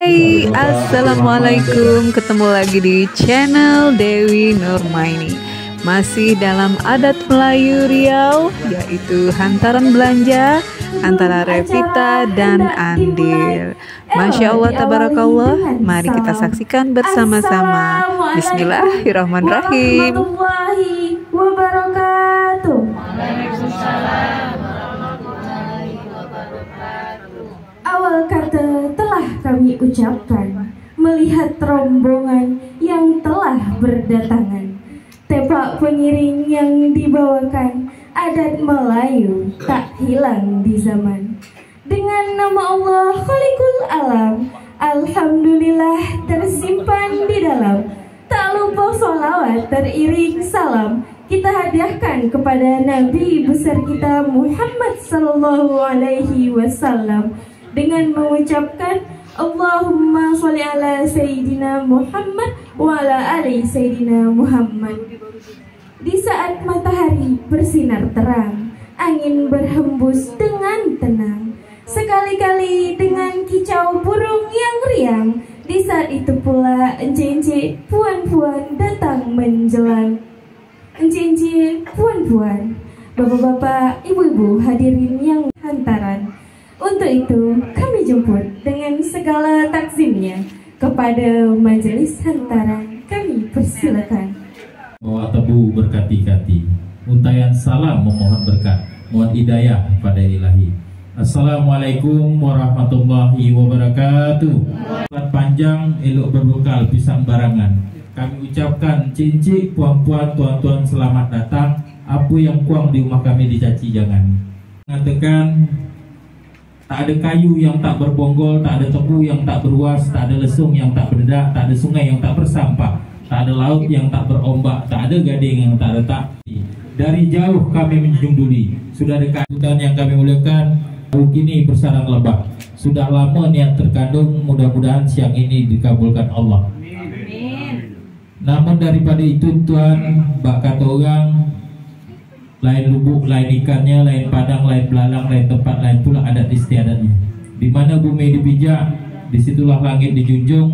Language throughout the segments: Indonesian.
Hai, assalamualaikum. Ketemu lagi di channel Dewi Nurmaini. Masih dalam adat Melayu Riau, yaitu hantaran belanja antara Revita dan Andil. Masya Allah, tabarakallah. Mari kita saksikan bersama-sama. Bismillahirrahmanirrahim. Awal kata telah kami ucapkan, melihat rombongan yang telah berdatangan. Tepak pengiring yang dibawakan, adat Melayu tak hilang di zaman. Dengan nama Allah Khaliqul Alam, alhamdulillah tersimpan di dalam. Tak lupa sholawat teriring salam kita hadiahkan kepada Nabi besar kita Muhammad sallallahu alaihi wasallam dengan mengucapkan Allahumma sholli ala Sayyidina Muhammad wa ala ali Sayyidina Muhammad. Di saat matahari bersinar terang, angin berhembus dengan tenang, sekali-kali dengan kicau burung yang riang. Di saat itu pula encik-encik, puan-puan datang menjelang. Encik-encik, puan-puan, bapak-bapak, ibu-ibu hadirin yang hantaran. Untuk itu kami jemput dengan segala takzimnya kepada majelis hantaran. Kami persilakan. Bawa tebu berkati-kati, untayan salam memohon berkat, mohon hidayah pada ilahi. Assalamualaikum warahmatullahi wabarakatuh. Selamat panjang, elok berbekal pisang barangan. Kami ucapkan cincik, puan-puan, tuan-tuan selamat datang. Apa yang kuang di rumah kami dicaci jangan. Mengatakan tak ada kayu yang tak berbonggol, tak ada tebu yang tak beruas, tak ada lesung yang tak berdedak, tak ada sungai yang tak bersampah, tak ada laut yang tak berombak, tak ada gading yang tak retak. Dari jauh kami menjunjung duli, sudah dekat hutan yang kami muliakan, kini bersarang lebah. Sudah lama niat terkandung, mudah-mudahan siang ini dikabulkan Allah. Namun daripada itu Tuhan, bak kata orang, lain lubuk, lain ikannya, lain padang, lain belalang, lain tempat, lain pula adat istiadatnya. Di mana bumi dipijak, disitulah langit dijunjung.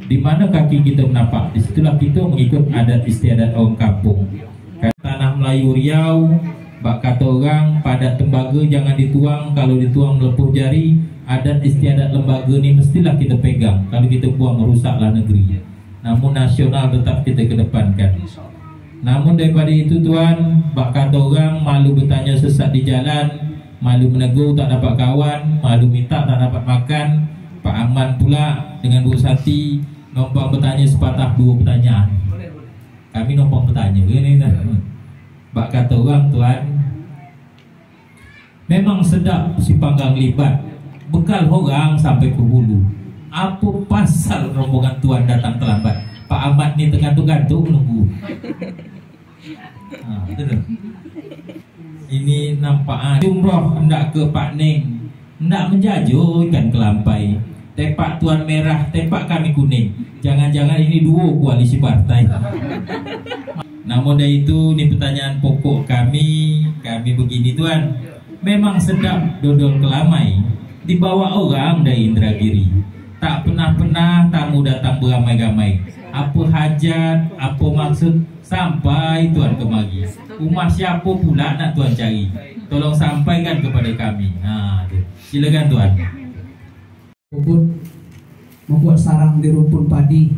Di mana kaki kita menapak, disitulah kita mengikut adat istiadat orang kampung. Tanah Melayu Riau, bak kata orang, padat tembaga jangan dituang. Kalau dituang melepuh jari. Adat istiadat lembaga ni mestilah kita pegang. Kalau kita buang merusaklah negeri. Namun nasional tetap kita kedepankan. Namun daripada itu Tuhan, bak kata orang, malu bertanya sesat di jalan, malu menegur tak dapat kawan, malu minta tak dapat makan. Pak Aman pula dengan Bu Sati nombang bertanya sepatah dua pertanyaan. Kami nombang bertanya ini. Bak kata orang Tuhan, memang sedap si panggang libat, bekal orang sampai ke hulu. Apa pasal rombongan Tuhan datang terlambat? Pak Ahmad ni tergantung-gantung menunggu. Ini nampak jumroh hendak ke Pak Ning, hendak menjajurkan kelampai. Tepak Tuan merah, tepak kami kuning. Jangan-jangan ini dua koalisi partai. Namun dari itu, ini pertanyaan pokok kami begini Tuan. Memang sedap dodol kelamai dibawa orang dari Indragiri. Tak pernah tamu datang beramai-ramai. Apa hajat, apa maksud sampai Tuan kemari? Rumah siapa pula nak Tuan cari? Tolong sampaikan kepada kami. Silakan Tuan. Membuat sarang di rumpun padi.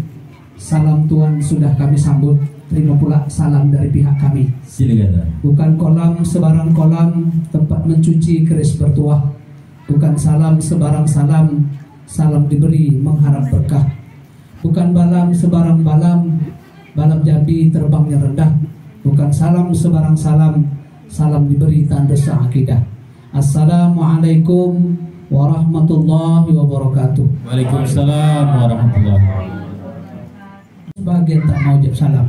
Salam Tuan sudah kami sambut. Terima pula salam dari pihak kami. Silakan Tuan. Bukan kolam sebarang kolam, tempat mencuci keris bertuah. Bukan salam sebarang salam, salam diberi mengharap berkah. Bukan balam sebarang balam, balam Jambi terbangnya rendah. Bukan salam sebarang salam, salam diberi tanda seakidah. Assalamualaikum warahmatullahi wabarakatuh. Waalaikumsalam warahmatullahi wabarakatuh. Sebagian tak mau jawab salam.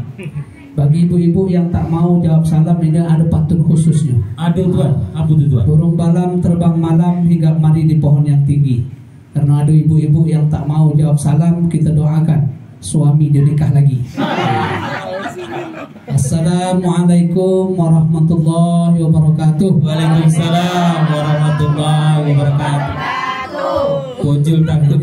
Bagi ibu-ibu yang tak mau jawab salam, ini ada pantun khususnya. Ada Tuan, apa itu Tuan? Burung balam terbang malam hingga mandi di pohon yang tinggi. Karena ada ibu-ibu yang tak mau jawab salam, kita doakan suami dia nikah lagi. Assalamualaikum warahmatullahi wabarakatuh. Waalaikumsalam warahmatullahi wabarakatuh. Kojol takut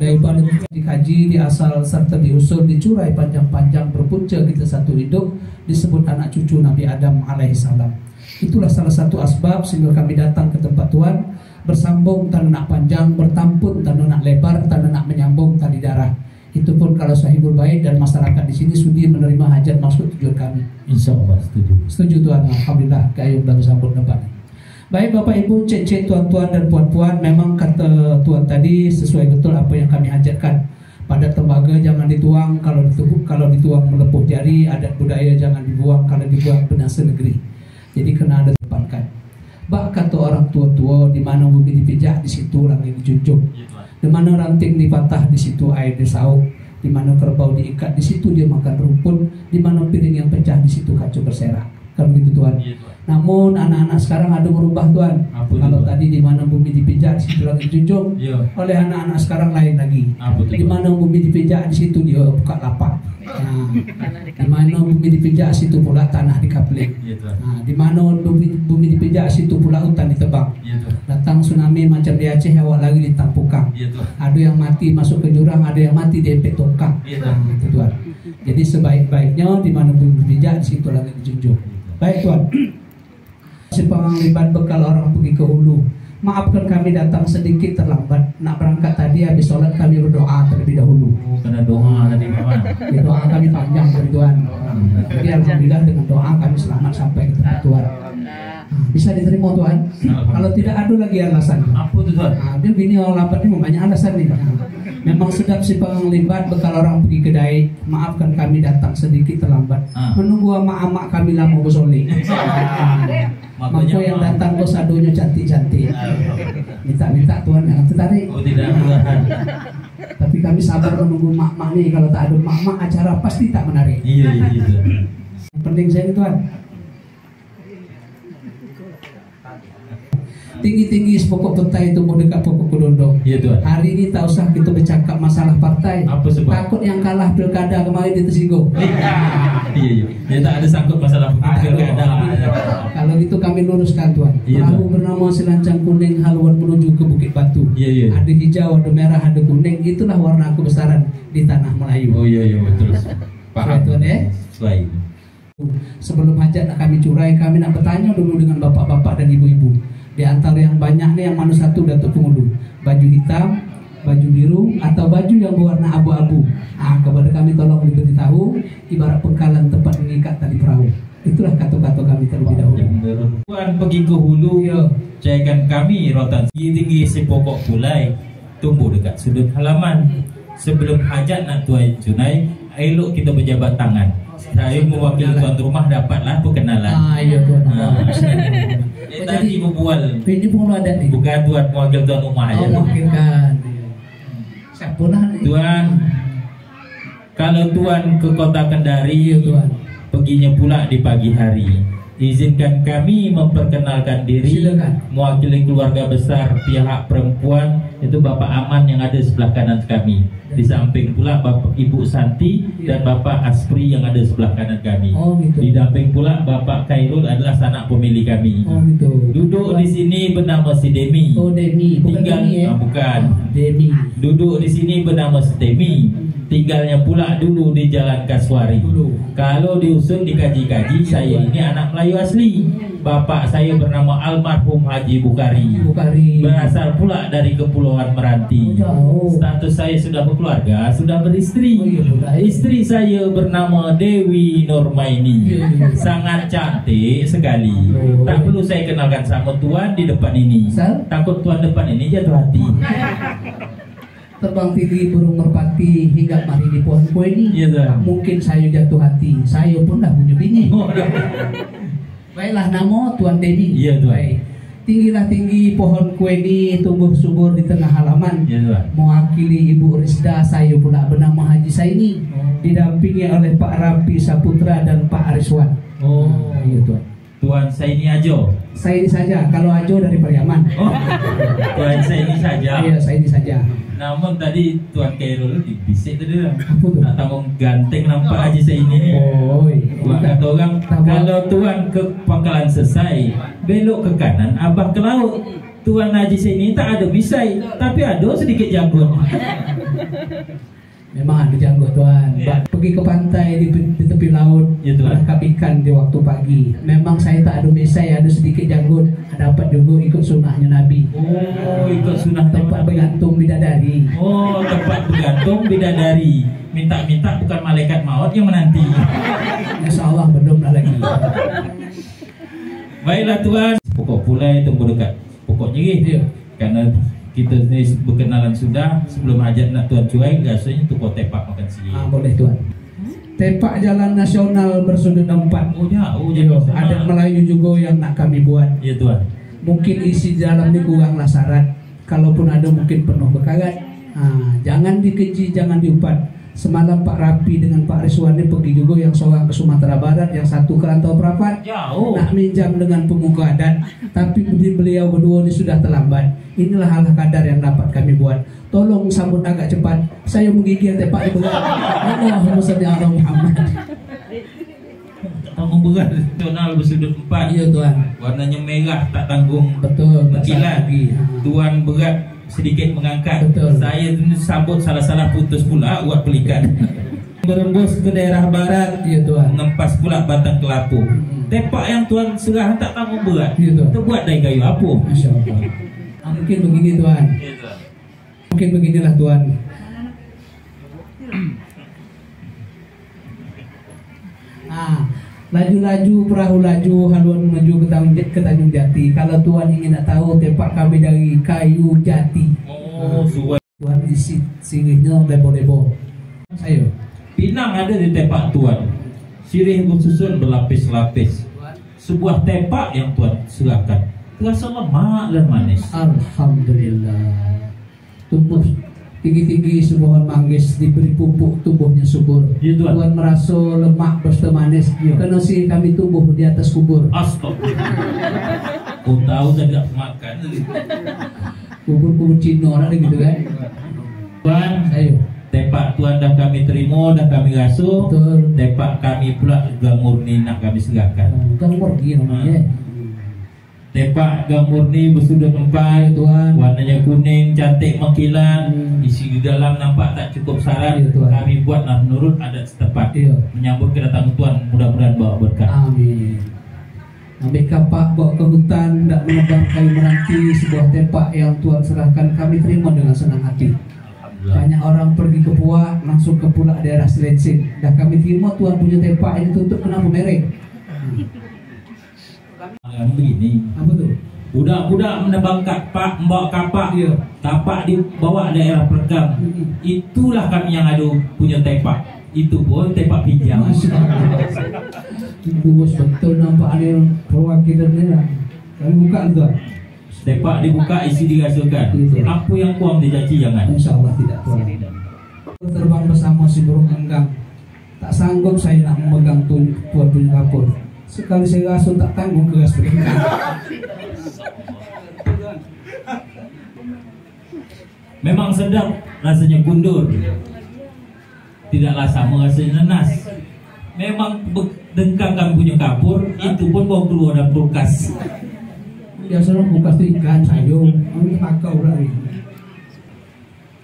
Daripada dikaji, diasal serta diusul, dicurai panjang-panjang, berpunca kita satu hidup, disebut anak cucu Nabi Adam alaihissalam. Itulah salah satu asbab sehingga kami datang ke tempat Tuhan, bersambung tanda nak panjang, bertampun tanda nak lebar, tanda nak menyambung tali darah. Itu pun kalau sahibul bait dan masyarakat di sini sudi menerima hajat maksud tujuan kami. Insya Allah setuju. Setuju Tuhan, alhamdulillah. Kayu baru sambut depan. Baik Bapak Ibu, cek-cek tuan-tuan dan puan-puan, memang kata Tuhan tadi sesuai betul apa yang kami hajatkan. Pada tembaga jangan dituang, kalau dituang melepuh jari, adat budaya jangan dibuang, kalau dibuang binasa negeri. Jadi kena ada tempatkan. Bak kata orang tua-tua, di mana bumi dipijak di situ langit dijunjung. Di mana ranting dipatah di situ air disauk. Di mana kerbau diikat di situ dia makan rumput. Di mana piring yang pecah di situ kacau berserak. Kalau begitu Tuhan. Namun anak-anak sekarang ada merubah Tuhan. Kalau tadi di mana bumi dipijak di situ langit dijunjung. Oleh anak-anak sekarang lain lagi. Di mana bumi dipijak di situ dia buka lapak. Di mana bumi dipijak situ pula tanah dikapling. Di mana bumi dipijak situ pula hutan ditebang. Datang tsunami macam di Aceh, awak lagi ditampukang. Ada yang mati masuk ke jurang, ada yang mati di empek tongkang. Itu Tuhan. Jadi sebaik-baiknya di mana bumi dipijak di situ langit dijunjung. Baik Tuhan. Si penganglibat bekal orang pergi ke hulu. Maafkan kami datang sedikit terlambat. Nak berangkat tadi habis sholat kami berdoa terlebih dahulu. Karena doa tadi Pak. Ya, doa kami panjang dari Tuhan. Jadi alhamdulillah dengan doa kami selamat sampai ke tempat Tuhan. Bisa diterima Tuhan. Kalau tidak ada lagi alasan. Apa itu Tuhan? Dia bini orang lapat ini banyak alasan nih. Memang sedap si penglibat bekal orang pergi kedai. Maafkan kami datang sedikit terlambat. Menunggu ama-ama kami lama bersoleh. Mampu yang datang bos adunya cantik-cantik. Minta-minta Tuhan jangan tertarik. Oh tidak Tuhan. Tapi kami sabar menunggu mak-mak nih. Kalau tak ada mak-mak acara pasti tak menarik. Iya. Yang penting saya ini Tuhan. Tinggi-tinggi sepokok petai tumbuh dekat pokok kedondong. Iya Tuhan. Hari ini tak usah kita bercakap masalah partai. Apa sebab? Takut yang kalah pilkada kemarin dia tersinggung. Iya. Dia tak ada sangkut masalah pilkada. Kalau gitu kami luruskan Tuhan. Iya, Perahu bernama Selancang Kuning haluan menuju ke Bukit Batu. Iya. Ada hijau, ada merah, ada kuning. Itulah warna kebesaran di tanah Melayu. Oh iya betul. Paham Tuhan ya? Baik. Sebelum hajat nak kami curai, kami nak bertanya dulu dengan bapak-bapak dan ibu-ibu. Di antara yang banyak nih yang mana satu Datuk Penghulu, baju hitam, baju biru, atau baju yang berwarna abu-abu. Kepada kami tolong diberitahu ibarat pengkalan tempat mengikat tali perahu. Itulah kata-kata kami terlebih dahulu. Tuhan pergi ke hulu, cairkan kami rotan tinggi sepokok pulai tumbuh dekat sudut halaman. Sebelum hajat nak tuai tunai, elok kita berjabat tangan. Saya mewakili tuan rumah dapatlah perkenalan. Iya Tuan. Tadi berbual. Ini pun ada nih. Bukan tuan mewakili tuan rumah aja. Mungkin kan. Siapa lah nih? Tuan, kalau tuan ke kota Kendari, Tuan. Perginya pula di pagi hari. Izinkan kami memperkenalkan diri. Silakan. Mewakili keluarga besar pihak perempuan, itu Bapak Aman yang ada sebelah kanan kami. Di samping pula Bapak Ibu Santi dan Bapak Aspri yang ada sebelah kanan kami. Gitu. Didamping pula Bapak Khairul adalah sanak pemilih kami. Gitu. Duduk di sini bernama si Demi. Demi. Bukan Tinggal Demi, ya? Bukan. Demi. Duduk di sini bernama si Demi. Tinggalnya pula dulu di Jalan Kaswari. Kalau diusut dikaji-kaji, saya ini anak Melayu asli. Bapak saya bernama almarhum Haji Bukhari. Berasal pula dari Kepulauan Meranti. Status saya sudah berkeluarga, sudah beristri. Istri saya bernama Dewi Nurmaini. Sangat cantik sekali. Tak perlu saya kenalkan sama tuan di depan ini. Takut tuan depan ini jatuh hati. Terbang tinggi burung merpati hingga mari di pohon kue ini. Mungkin saya jatuh hati. Saya pun dah punya bini. Baiklah, nama Tuan Dedi. Iya Tuan. Tinggilah tinggi pohon kue ini tumbuh subur di tengah halaman. Mewakili Ibu Rizda, saya pula bernama Haji Saini. Didampingi oleh Pak Rapi Saputra dan Pak Ariswan. Iya Tuan. Tuan Saini Ajo. Saini saja. Kalau Ajo dari Pariaman. Tuan Saini saja. Iya, Saini saja. Namun tadi Tuan Khairul dibisik tadi lah. Apa tuh? Tanggung ganteng nampak Haji Saini. Kata orang, kalau Tuan ke Pangkalan Sesai, belok ke kanan, abah ke laut. Tuan Haji Saini tak ada misai, tapi ada sedikit janggut. Memang ada janggut Tuan. Ya. Pergi ke pantai di tepi laut, Ya, Tuan. menangkap ikan di waktu pagi. Memang saya tak ada mesai, ada sedikit janggut. Dapat juga ikut sunnahnya Nabi. Oh, ikut sunnah Tempat bergantung bidadari. Oh, tempat bergantung bidadari. Minta-minta bukan malaikat maut yang menanti. Insya Allah belum lagi. Baiklah Tuan. Pokok pulai tunggu dekat pokoknya Ya. karena kita ni berkenalan sudah. Sebelum hajat nak Tuan cuai, rasanya tu kau tepak makan sini. Boleh Tuan. Tepak jalan nasional bersudut 4. Oh jauh Ya, jadi ada Melayu juga yang nak kami buat. Ya Tuan. Mungkin isi dalam ini kuranglah syarat. Kalaupun ada mungkin penuh berkarat. Jangan dikeji, jangan diumpat. Semalam Pak Rapi dengan Pak Rizwan ini pergi juga, yang seorang ke Sumatera Barat, yang satu ke Rantau Perapat. Jauh. Nak minjam dengan pemuka adat, tapi beliau berdua ini sudah terlambat. Inilah hal kadar yang dapat kami buat. Tolong sambut agak cepat. Saya menggigil tepak di berat. Allahumma shalli ala Muhammad. Kamu berat nasional bersudut 4. Iya Tuan. Warnanya merah, tak tanggung. Betul. Tak Kilat. salah lagi. Tuan berat, sedikit mengangkat. Betul. Saya sambut salah-salah putus pula buat pelikan. Berembus ke daerah barat. Iya Tuan. Mengempas pula batang kelapa. Tepak yang Tuan serah tak tanggung berat. Iya, Tuan. Kita buat dari kayu apa? Masya Allah. Mungkin begini Tuan. Ya, Tuan. Mungkin beginilah Tuan. Laju-laju perahu laju, haluan menuju ke Tanjung Jati. Kalau Tuan ingin nak tahu, tepak kami dari kayu jati. Oh, suai. Tuan isi sirihnya lebo-lebo. Ayo. Pinang ada di tepak Tuan. Sirih bersusun berlapis-lapis. Sebuah tepak yang Tuan serahkan terasa lemak dan manis. Alhamdulillah. Tumbuh tinggi-tinggi sebuah manggis, diberi pupuk tubuhnya subur. Ya, Tuan. Tuan merasa lemak berserta manis. Ya. Karena si kami tumbuh di atas kubur. Astagfirullah. Kau tahu saya tak makan. Kubur-kubur Cina ada gitu kan. Tuan, Ayo. tepak Tuan dah kami terima, dah kami rasuh. Betul. Tepak kami pula gang murni nak kami serahkan. Kan pergi namanya. Tepak gang murni bersudut 4, Tuan. warnanya kuning, cantik mengkilat. Isi di dalam nampak tak cukup syarat. Ya, Tuan. Kami buatlah menurut adat setempat. Iya. Menyambut kedatangan Tuan, mudah-mudahan bawa berkah. Amin. Ambil kapak bawa ke hutan, tak menebang kayu meranti. Sebuah tepak yang Tuan serahkan kami terima dengan senang hati. Banyak orang pergi ke Puak, langsung ke Pulau daerah Selensing. Dah kami terima Tuan punya tepak ini tutup kenapa merek? Begini, Apa tu? budak-budak menebang kapak, membawa kapak. Ya. Kapak dibawa daerah Perkam. Itulah kami yang ada punya tepak. Itu pun tepak pinjam. Masya Allah. Bungkus betul nampak ada perwakilan dia. Kami buka Tuan. Tepak dibuka, isi dirasakan. Betul. Apa yang kurang dicaci jangan. Insya Allah tidak Tuan. Terbang bersama si burung enggang. Tak sanggup saya nak memegang Tuan punya kapur. Sekali saya rasa tak tanggung keras berenggang. Memang sedap rasanya kundur. Tidaklah sama rasanya nanas. Memang dengkang kami punya kapur, itu pun bawa keluar dalam kulkas. Biasanya kulkas tu ikan, sayur. Kami pakau lagi.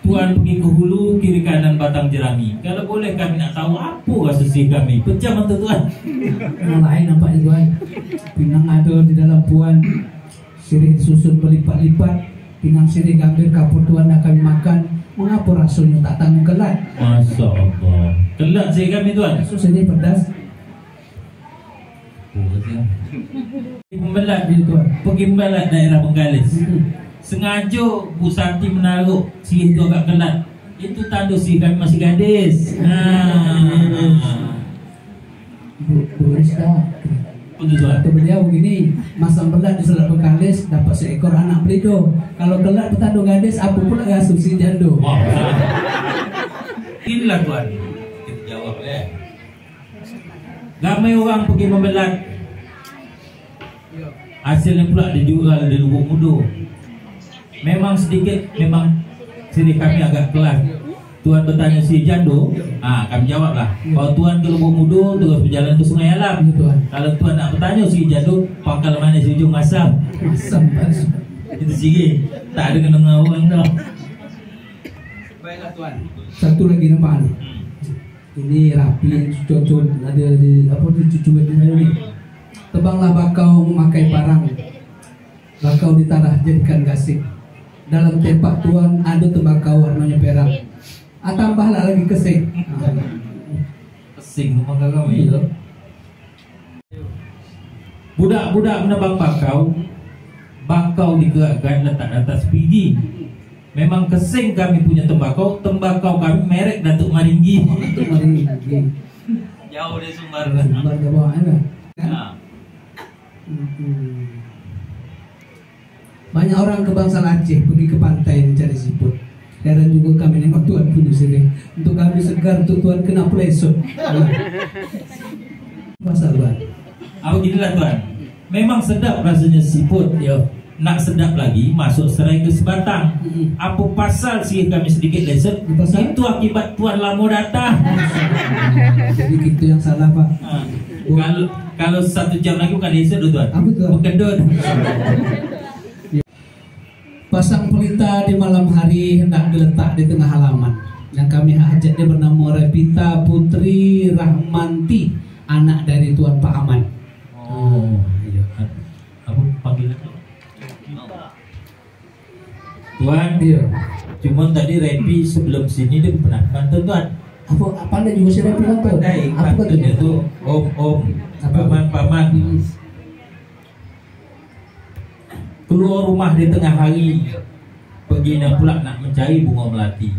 Tuan pergi ke hulu, kiri kanan batang jerami. Kalau boleh kami nak tahu apa rasa sih kami. Pecah mata Tuan. Yang lain nampaknya Tuan. Pinang ada di dalam puan. Sirih disusun berlipat-lipat. Pinang sirih gambir kapur Tuan nak kami makan. Mengapa rasanya tak tanggung kelat? Masya Allah. Kelat sih kami Tuan. Susah ni pedas. Pembelat Ya Tuan. pergi membelat daerah Bengkalis. Sengaja Bu Santi menaruh sirih tu agak kelat. Itu tanda sirih kami masih gadis. Bu Rizka. Betul Tuan. Kata beliau begini, masang belat di Selat Bengkalis dapat seekor anak belido. Kalau kelat petanda gadis, apa pula rasuh si jando? Wah, inilah Tuan. Kita jawab ya. Ramai orang pergi membelat. Hasilnya pula dijual di Lubuk Mudu. Memang sedikit, memang sirih kami agak kelas. Tuan bertanya si jando, kami jawablah. Kalau Tuan ke Lubuk Mudu, terus berjalan ke Sungai Alam. Ya, Tuan. Kalau Tuan nak bertanya si jando, pangkal mana si ujung asam. Asam pas. Itu sih, tak ada kena dengan orang dah. Baiklah Tuan. Satu lagi nampak nih. Ini rapi, cocok ada di apa di cucuan saya ni. Tebanglah bakau memakai parang. Bakau ditarah jadikan gasing. Dalam tepak Tuan ada tembakau warnanya perak. Tambahlah lagi kesing. Kesing rumah kau itu. Budak-budak menebang bakau digerakkan letak atas pigi. Memang kesing kami punya tembakau kami merek Datuk Maringgi. Datuk Maringgi. Jauh dari Sumbar. Sumbar ke bawah kan? Banyak orang ke Bangsal Aceh pergi ke pantai mencari siput. Heran juga kami nengok Tuan punya sini. Untuk kami segar, untuk Tuan kena plesot. Pasal Tuan. Aku ginilah Tuan. Memang sedap rasanya siput. Nak sedap lagi masuk serai ke sebatang. Apa pasal sih kami sedikit leset? Itu akibat Tuan lama datang. Jadi gitu yang salah Pak. Kalau 1 jam lagi bukan leset Tuan. Apa itu? Berkedut. Pasang pelita di malam hari hendak diletak di tengah halaman. Yang kami ajak dia bernama Revita Putri Rahmanti, anak dari Tuan Pak Aman. Oh, iya. Apa panggilannya? Tuan, Iya. Cuma tadi Repi sebelum sini dia pernah kantor Tuan. Apa anda juga si Repi kantor? Apa Kantornya katanya? tuh Om, Paman. Keluar rumah di tengah hari, pergi pula nak mencari bunga melati.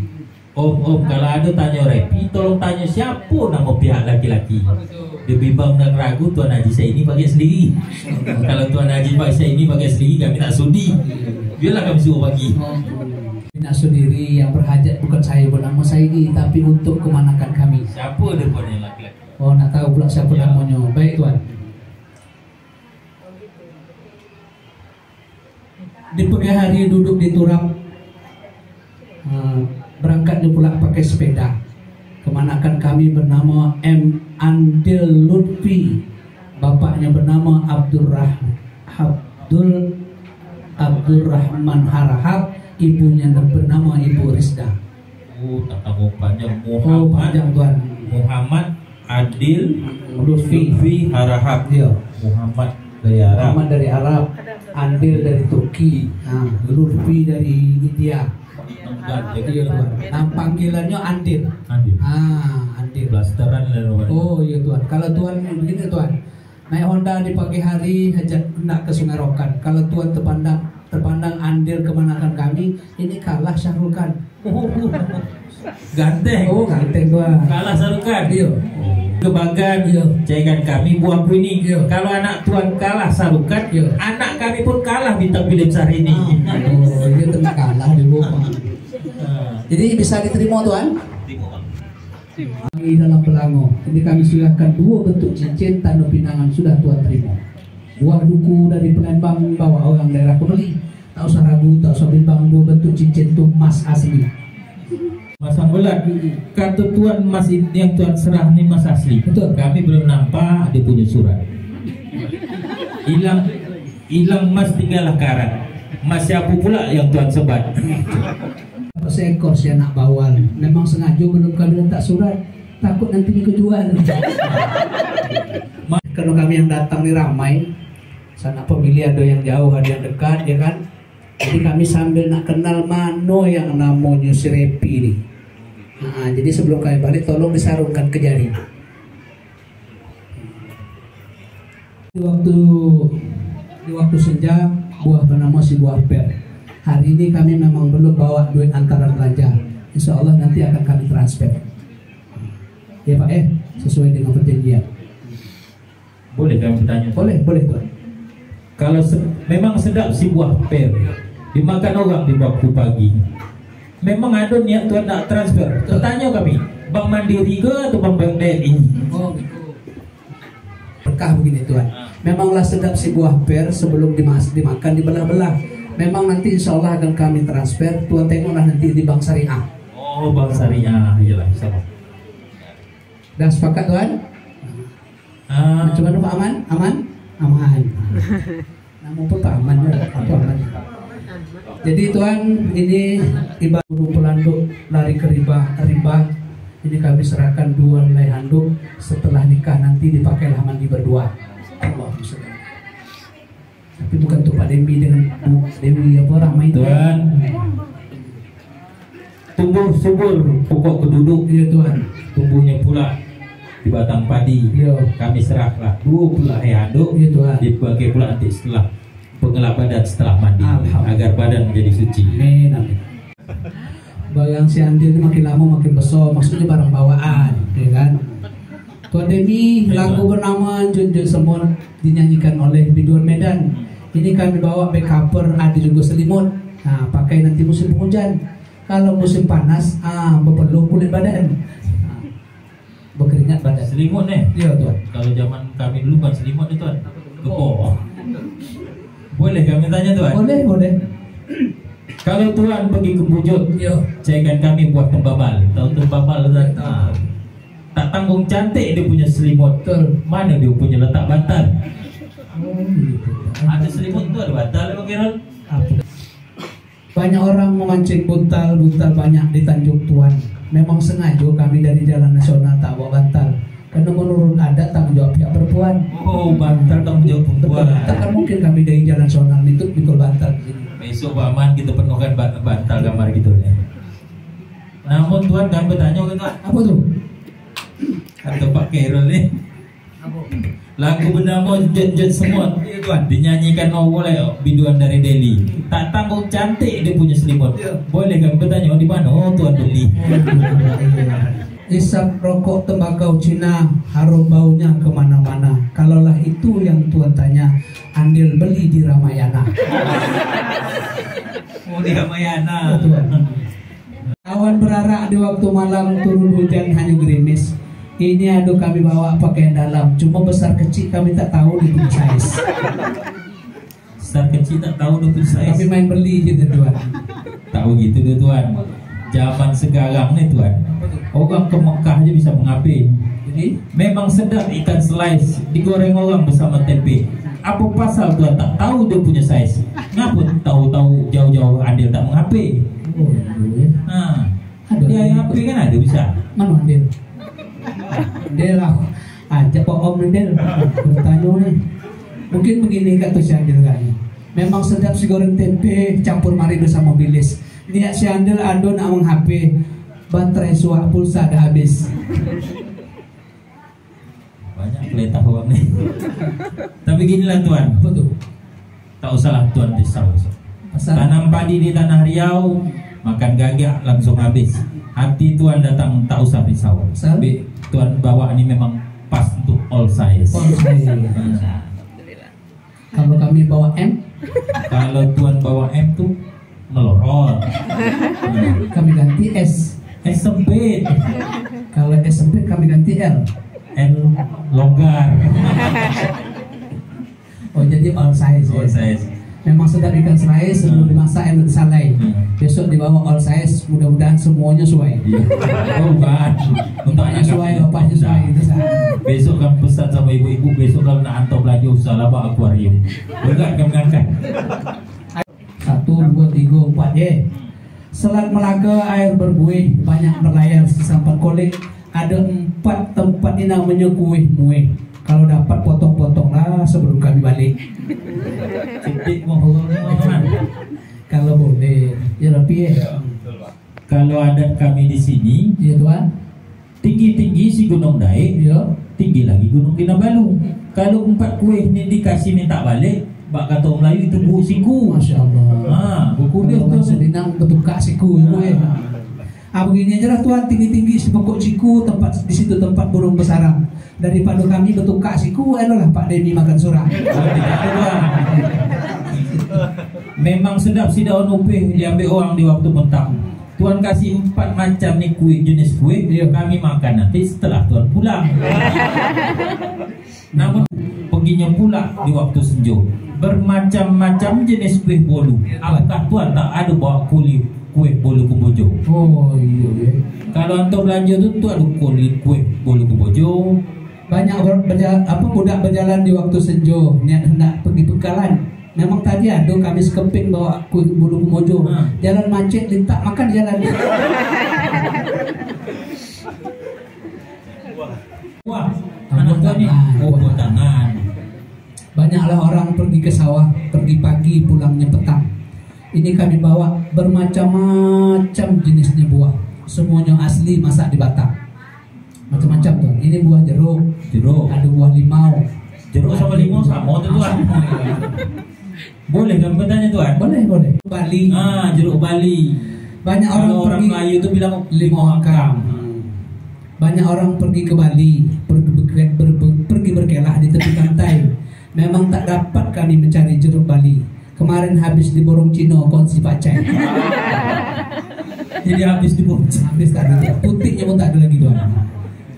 Om, kalau ada tanya Repi, tolong tanya siapa nama pihak laki-laki. Dia bimbang dan ragu, Tuan Haji saya ini pakai sendiri. Kalau Tuan Haji saya ini pakai sendiri, kami tak sudi. Biarlah kami suruh bagi. Nak sendiri yang berhajat bukan saya bernama Saidi, tapi untuk kemanakan kami. Siapa dia buat yang laki-laki? Oh, nak tahu pula siapa namanya. Baik Tuan. Di pagi hari duduk di turap, berangkatnya pula pakai sepeda. Kemanakan kami bernama M. Andil Lutfi, bapaknya bernama Abdurrahman Harahap, ibunya bernama Ibu Rizda. Oh, tak tahu panjang. Oh, panjang Tuan. Muhammad Adil Lutfi Harahap. Iya. Muhammad dari Arab. Muhammad dari Arab, Andil dari Turki, Lutfi dari India. Iya Tuan. Nah, panggilannya Andil. Andil. Blasteran lah. Oh iya Tuan. Kalau Tuan begini Tuan, naik Honda di pagi hari hajat nak ke Sungai Rokan. Kalau Tuan terpandang Andil kemanakan kami, ini kalah Syahrul Khan. Ganteng. Oh ganteng Tuan. Kalah Syahrul Khan. Iya. Kebagan cekan kami buah kuning. Kalau anak Tuan kalah Syahrul Khan, anak kami pun kalah bintang film Syahrini. Oh dia tengah kalah di bawah. Jadi bisa diterima Tuan? Kami dalam Pelango, ini kami silakan 2 bentuk cincin tanda pinangan sudah Tuan terima. Buah duku dari Palembang bawa orang daerah pembeli. Tak usah ragu, tak usah bimbang, 2 bentuk cincin itu emas asli. Masang belat. Kata Tuan emas yang Tuan serah ni emas asli. Betul. Kami belum nampak dia punya surat. Hilang emas tinggallah karat. Emas siapa pula yang Tuan sebat? Seekor si anak bawal, memang sengaja belum kami letak surat, takut nanti dikejual. Kalau kami yang datang ni ramai, sana pemilih ada yang jauh, ada yang dekat, ya kan? Jadi kami sambil nak kenal mana yang namanya si Repi ni. Jadi sebelum kami balik, tolong disarungkan ke jari. Di waktu senja, buah bernama si buah per. Hari ini kami memang belum bawa duit antaran belanja. Insya Allah nanti akan kami transfer. Ya Pak sesuai dengan perjanjian. Boleh kami bertanya? Boleh Tuan. Kalau memang sedap si buah per dimakan orang di waktu pagi, memang ada niat Tuan nak transfer. Bertanya kami, Bank Mandiri ke atau Bank BNI? Oh gitu. Berkah begini Tuan. Memanglah sedap si buah per sebelum dimakan dibelah-belah. Memang nanti insya Allah akan kami transfer. Tuan tengoklah nanti di Bank Syariah. Oh, Bank Syariah, iyalah sama. Dah sepakat Tuan? Coba dulu Pak Aman. Aman. Nama pun Pak Aman. Apa Aman? Jadi Tuhan, ini ibarat guru pelanduk lari ke riba. Ini kami serahkan 2 helai handuk. Setelah nikah nanti dipakailah mandi berdua. Allah Mustafa. Tapi bukan untuk Pak Dewi dengan Bu Dewi apa ramai Tuhan, tumbuh subur pokok keduduk. Iya Tuhan. Tumbuhnya pula di batang padi. Iya. Kami serahlah 20 helai handuk. Iya Tuhan. Dipakai pula nanti setelah pengelap badan setelah mandi, Alhamdulillah. agar badan menjadi suci. Amin, amin. Bayang si Andil ini makin lama makin besar, maksudnya barang bawaan, ya kan? Tuan Demi, lagu bernama Junjun Semut dinyanyikan oleh Biduan Medan. Ini kami bawa backcover, ada juga selimut. Nah, pakai nanti musim hujan. Kalau musim panas, berpeluh kulit badan, berkeringat badan. Selimut nih. Iya Tuan. Kalau zaman kami dulu kan selimut nih Tuan. Gepo. Boleh kami tanya Tuan? Boleh, boleh. Kalau Tuan pergi ke Bujut, Yo. cairkan kami buat tembabal. Tahu tembabal Tuan? Tak tanggung cantik dia punya selimut. Betul. Mana dia punya letak bantal? Oh, gitu. Ada selimut tu ada bantal Bang Kirol. Banyak orang memancing buntal banyak di Tanjung Tuan. Memang sengaja kami dari Jalan Nasional tak bawa bantal. Karena menurut adat tanggung jawab pihak perempuan. Oh, bantal tanggung jawab perempuan. Takkan mungkin kami dari Jalan Nasional itu pikul bantal di sini. Besok Pak Aman kita penuhkan bantal kamar gitu ya. Namun Tuan kami bertanya ke Tuan. Apa tuh? Kata Pak Kirol ni. Lagu bernama Jet Semut dinyanyikan oleh biduan dari Delhi. Tak tanggung cantik dia punya selimut. Boleh kami bertanya di mana? Oh Tuan beli. Isap rokok tembakau Cina, harum baunya kemana-mana. Kalaulah itu yang Tuan tanya, Andil beli di Ramayana. Oh di Ramayana. Awan berarak di waktu malam, turun hujan hanya gerimis. Ini aduh kami bawa pakaian dalam, cuma besar kecil kami tak tahu di punya size. Besar kecil tak tahu dia punya size. Kami main beli gitu Tuan. Tahu gitu dia Tuan. Zaman sekarang nih Tuan, orang ke Mekah aja bisa mengapi. Jadi Memang sedap ikan slice digoreng orang bersama tempe. Apa pasal Tuan tak tahu dia punya size? Ngapa tahu-tahu jauh-jauh Andil tak mengapi? oh iya. Nah, dia yang api kan ada bisa. Mana Andil? Dia lah ajak Pak Om nih Del. Bertanya nih. Mungkin begini kata si Andil kayaknya. Memang sedap si goreng tempe campur mari bersama bilis. Lihat si Andil ado nak meng-HP, baterai suak pulsa dah habis. Banyak kelihatan orang nih. Tapi ginilah Tuan, Apa tuh? tak usahlah Tuan risau. Pasal Tanam padi di tanah Riau, makan gagak langsung habis. Hati Tuan datang tak usah risau. Pasal? Tuan bawa ini memang pas untuk all size. oh, saya. Kalau kami bawa M, Kalau Tuan bawa M tuh melorot. kami ganti S. S sempit, Kalau S sempit kami ganti L. L longgar. Oh jadi all size. All size. Memang sedap ikan slice sebelum dimasak yang disalai. Besok dibawa all size, mudah-mudahan semuanya sesuai. Oh ban, Bapaknya sesuai, bapaknya sesuai itu sah. Besok kan pesan sama ibu-ibu, besok kalau nak hantar belanja usahlah bawa akuarium. Berat kan mengangkat. 1, 2, 3, 4 ye. Selat Melaka air berbuih, banyak berlayar sesampan kolik. Ada 4 tempat ini namanya kuih muih. Kalau dapat potong-potong lah sebelum kami balik. Cedik mau orang. Kalau boleh, ya rapi ya. Kalau adat kami di sini, Ya Tuan, tinggi-tinggi si Gunung Daik, ya. tinggi lagi Gunung Kinabalu. Kalau 4 kuih ni dikasih minta balik, bak kata orang Melayu itu buku siku. Masya Allah. Buku dia Kalau tu. sedinang betukak siku ya. Begini aja lah Tuan, tinggi-tinggi si pokok siku, tempat di situ tempat burung bersarang. Daripada kami betukak siku, elolah Pak Demi makan surah. Oh, tidak ada Tuan. Memang sedap si daun upih diambil orang di waktu mentang. Tuan kasih 4 macam ni kuih, jenis kuih, kami makan nanti setelah Tuan pulang. Namun perginya pula di waktu senja. Bermacam-macam jenis kuih bolu. Apakah Tuan tak ada bawa kuih bolu Kubojo? Oh iya. Kalau antum belanja tu ada kuih bolu Kubojo. Banyak budak berjalan di waktu senja, niat hendak pergi pekalan. Memang tadi ada kami sekeping bawa bulu mojo. Jalan macet lintak makan jalan. Wah, anak tadi buah tangan. Banyaklah orang pergi ke sawah, pergi pagi pulangnya petang. Ini kami bawa bermacam-macam jenisnya buah. Semuanya asli masak di Batam. Macam-macam tuh. Ini buah jeruk, ada buah limau. Jeruk sama limau sama tuh tuan. Boleh kami bertanya tuan? Boleh. Bali. Jeruk Bali. Banyak orang Kalau orang pergi Melayu itu bilang limau hakam. Banyak orang pergi ke Bali, pergi berkelah di tepi pantai. Memang tak dapat kami mencari jeruk Bali. Kemarin habis di Borong Cino, konsi pacai. Jadi habis dibungkus. Habis tak ada. Putihnya pun tak ada lagi tuan.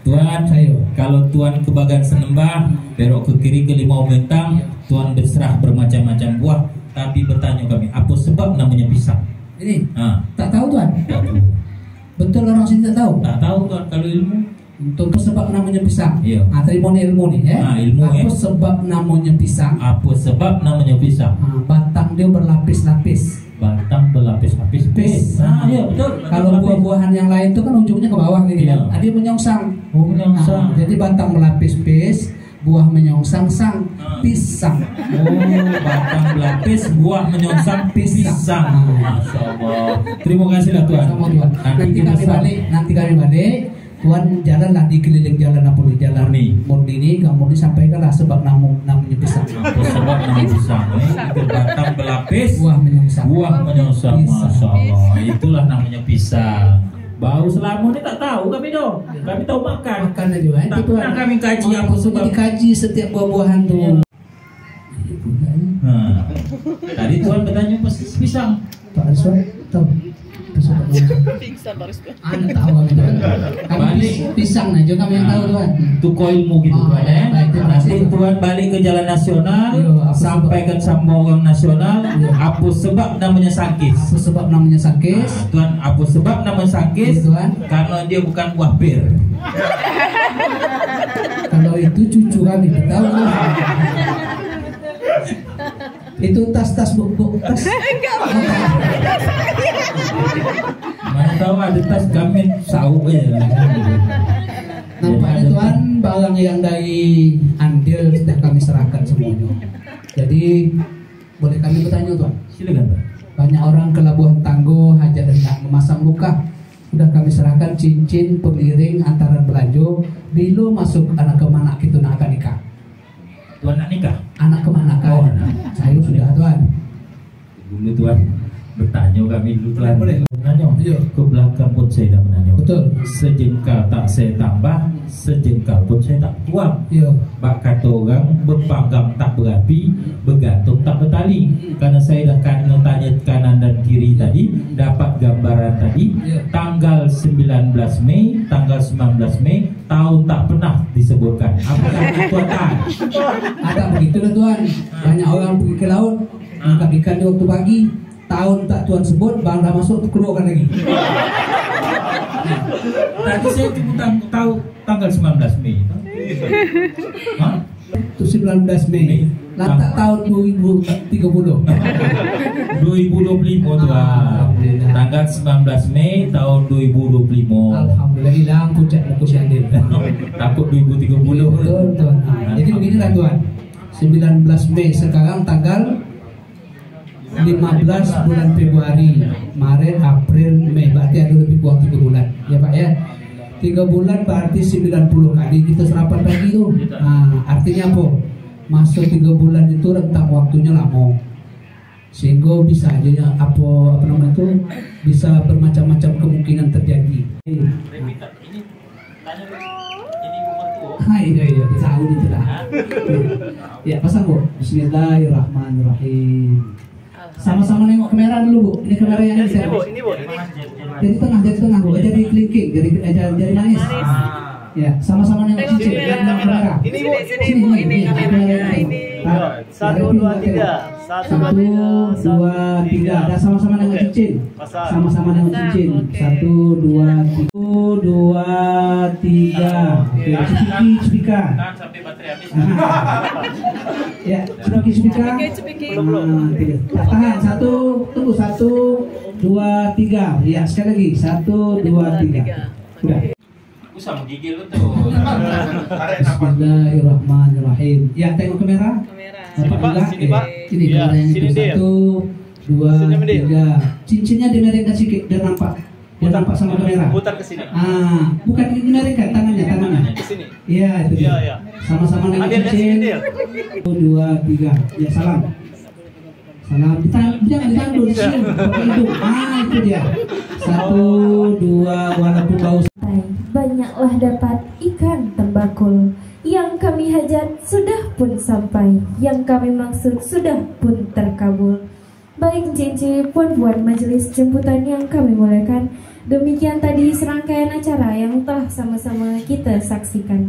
Tuan, kalau tuan ke Bagan Senembah, belok ke kiri ke Limau Bentang, tuan berserah bermacam-macam buah. Tapi bertanya kami, apa sebab namanya pisang? Ini tak tahu tuan. Betul orang sini tak tahu. Tak tahu tuan kalau ilmu. Untuk sebab namanya pisang. Iya. Tadi mau ilmu nih ya. Ilmu apa sebab namanya pisang? Apa sebab namanya pisang? Batang dia berlapis-lapis. Batang berlapis-lapis. Iya betul. Kalau buah-buahan yang lain itu kan ujungnya ke bawah gitu kan. Dia menyongsang. Menyongsang. Jadi batang berlapis-lapis, buah menyongsang-sang, pisang. Batang berlapis, buah menyongsang, pisang. Masya Allah. Terima kasih lah tuan. Sama tuan. Nanti kami balik. Tuan jalanlah di keliling jalan apa di jalan Murni ini, kamu disampaikanlah sebab namanya pisang. Sebab namanya pisang. Itu batang berlapis, buah menyongsang. Masya Allah. Itulah namanya pisang. Bau selama ini tak tahu kami dong. Kami tahu makan aja. Tak pernah kami kaji apa sebab. Dikaji setiap buah-buahan tuh. Tadi tuan bertanya pisang. Pak Ariswan tahu. Anda tahu kami tuan. Kami pisang aja kami yang tahu tuan. Itu ilmu gitu tuan ya. Nanti tuan balik ke Jalan Nasional, sampaikan sama orang nasional. Apa sebab namanya sakis? Apa sebab namanya sakis? Tuan, apa sebab namanya sakis? Tuan, karena dia bukan buah pir. Kalau itu cucu kami tahu. Itu tas buku tas. Mana tahu ada tas kami sauk ya. Nampaknya tuan, barang yang dari Andil sudah kami serahkan semuanya. Jadi boleh kami bertanya tuan? Silakan. Banyak orang ke Labuhan Tanggo hajat hendak memasang luka. Sudah kami serahkan cincin, pengiring, antaran belanjo. Bila masuk anak kemana kita nak akan nikah? Tuan nak nikah? Anak kemana kau? Saya sudah tuan. Dulu tuan bertanya kami dulu tuan. Boleh. Menanya. Ke belakang pun saya dah menanya. Betul. Sejengkal tak saya tambah, sejengkal pun saya tak buang. Bak kata orang berpanggang tak berapi, bergantung tak bertali. Karena saya dah tanya kanan dan kiri tadi, dapat gambaran tadi. Tanggal 19 Mei, tanggal 19 Mei, tahun tak pernah disebutkan. Apakah tuan tahu? Ada begitu lah tuan. Banyak orang pergi ke laut, angkat ikan di waktu pagi. Tahun tak tuan sebut, bang dah masuk keluarkan lagi. Tadi saya cuma tahu tanggal 19 Mei. Itu 19 Mei. Lantak tahun 2030. 2025 tuan. Tanggal 19 Mei tahun 2025. Alhamdulillah hilang pucat buku Syadil. Takut 2030. Betul tuan. Jadi beginilah tuan. 19 Mei sekarang tanggal 15 bulan Februari, Maret, April, Mei, berarti ada lebih kurang 3 bulan ya Pak ya. 3 bulan berarti 90 kali kita serapan pagi itu. Artinya apa? Masuk 3 bulan itu rentang waktunya lama, sehingga bisa aja ya, apa namanya itu bisa bermacam-macam kemungkinan terjadi. Iya, tahu itu lah. Ya, pasang Bu. Bismillahirrahmanirrahim. Sama-sama nengok kamera dulu Bu. Ini kamera yang ini Bu. Jadi tengah Bu. Jadi clicking, jadi manis. Ya, sama-sama nengok cincin. Ini Bu. Ini kamera ini. 1, 2, 3. 1, 2, 3. Dah sama-sama nengok cincin. Sama-sama nengok cincin. 1, 2, 3. Oke, cepika. Sampai baterai habis. Ya, sudah Cipika. Nah, tahan, tunggu 1, 2, 3. Ya, sekali lagi 1, 2, 3. Udah. Aku sama gigi lu tuh. Bismillahirrahmanirrahim. Ya, tengok kamera. Sini, Pak. Sini, Pak. Ini Ya, yang sini, Del. 1, 2, 3. Cincinnya dimeringkan sedikit biar nampak. Biar nampak sama kamera. Putar ke sini. Bukan dimeringkan tangannya. Ke sini. Iya, itu dia. Iya. Sama-sama nengok Adil, ke sini, cincin. Del. 1, 2, 3. Ya, salam. Salam. Jangan ditandu di sini. Pakai hidung. Itu dia. 1, 2. Walaupun bau. Banyaklah dapat ikan tembakul. Yang kami hajat sudah pun sampai. Yang kami maksud sudah pun terkabul. Baik cincin puan-puan majelis jemputan yang kami muliakan, demikian tadi serangkaian acara yang telah sama-sama kita saksikan.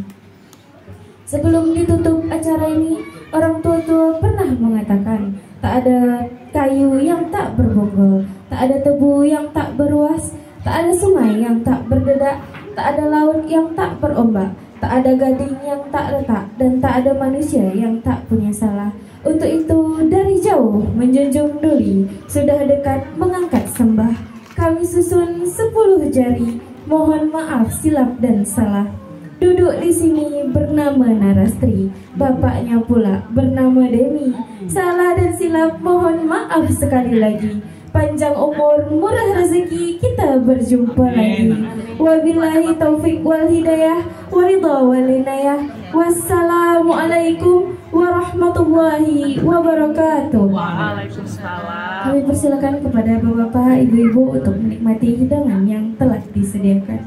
Sebelum ditutup acara ini, orang tua-tua pernah mengatakan, tak ada kayu yang tak berbonggol, tak ada tebu yang tak beruas, tak ada sungai yang tak berdedak, tak ada laut yang tak berombak, tak ada gading yang tak retak, dan tak ada manusia yang tak punya salah. Untuk itu dari jauh menjunjung duli, sudah dekat mengangkat sembah. Kami susun 10 jari, mohon maaf silap dan salah. Duduk di sini bernama Narastri, bapaknya pula bernama Demi. Salah dan silap mohon maaf sekali lagi. Panjang umur, murah rezeki, kita berjumpa lagi. Wabillahi taufik wal hidayah, waridha wal inayah. Wassalamualaikum warahmatullahi wabarakatuh. Waalaikumsalam. Kami persilakan kepada bapak-bapak, ibu-ibu untuk menikmati hidangan yang telah disediakan.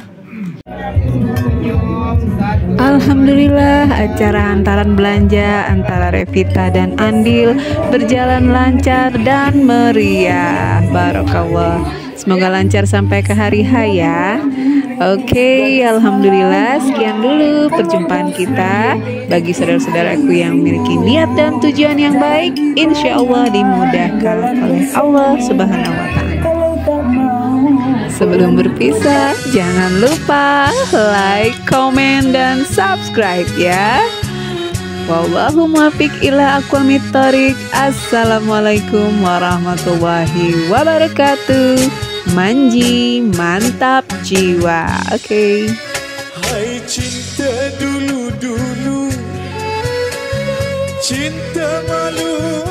Alhamdulillah, acara hantaran belanja antara Revita dan Andil berjalan lancar dan meriah. Barokallah. Semoga lancar sampai ke hari H ya. Oke, alhamdulillah, sekian dulu perjumpaan kita. Bagi saudara-saudaraku yang memiliki niat dan tujuan yang baik, insya Allah dimudahkan oleh Allah Subhanahu wa Ta'ala. Sebelum berpisah, jangan lupa like, komen, dan subscribe ya. Wallahu muwaffiq ila aqwamit thoriq. Assalamualaikum warahmatullahi wabarakatuh. Manji, mantap jiwa. Oke. Hai cinta dulu-dulu, cinta malu.